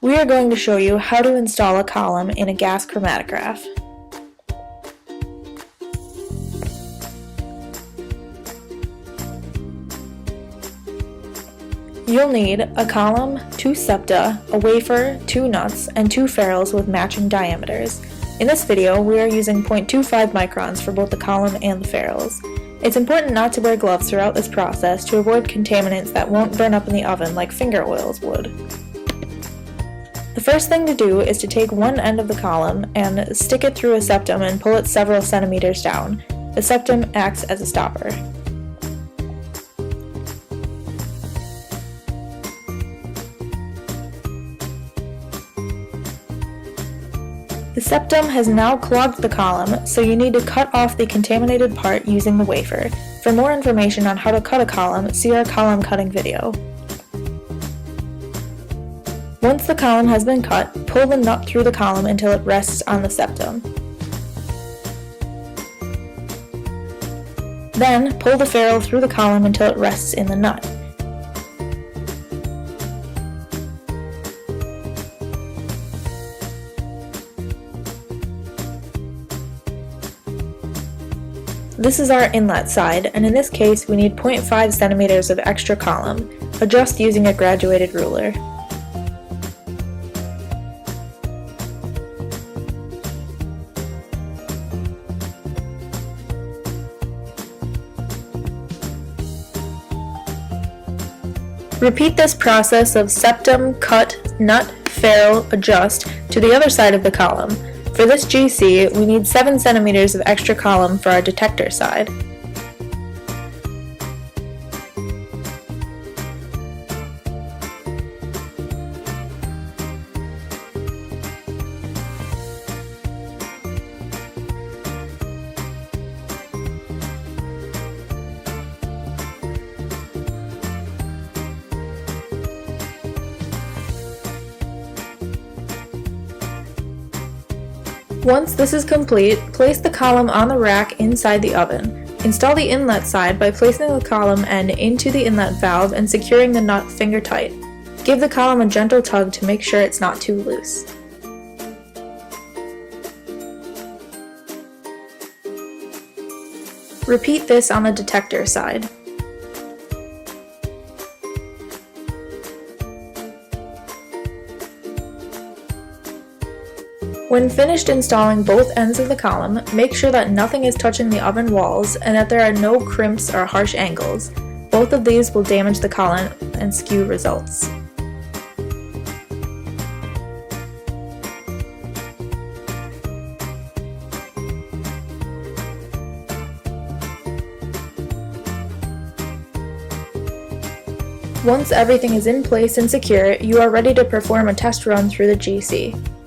We are going to show you how to install a column in a gas chromatograph. You'll need a column, 2 septa, a wafer, 2 nuts, and 2 ferrules with matching diameters. In this video, we are using 0.25 microns for both the column and the ferrules. It's important not to wear gloves throughout this process to avoid contaminants that won't burn up in the oven like finger oils would. The first thing to do is to take one end of the column and stick it through a septum and pull it several centimeters down. The septum acts as a stopper. The septum has now clogged the column, so you need to cut off the contaminated part using the wafer. For more information on how to cut a column, see our column cutting video. Once the column has been cut, pull the nut through the column until it rests on the septum. Then, pull the ferrule through the column until it rests in the nut. This is our inlet side, and in this case we need 0.5 centimeters of extra column. Adjust using a graduated ruler. Repeat this process of septum, cut, nut, ferrule, adjust to the other side of the column. For this GC, we need 7 centimeters of extra column for our detector side. Once this is complete, place the column on the rack inside the oven. Install the inlet side by placing the column end into the inlet valve and securing the nut finger tight. Give the column a gentle tug to make sure it's not too loose. Repeat this on the detector side. When finished installing both ends of the column, make sure that nothing is touching the oven walls and that there are no crimps or harsh angles. Both of these will damage the column and skew results. Once everything is in place and secure, you are ready to perform a test run through the GC.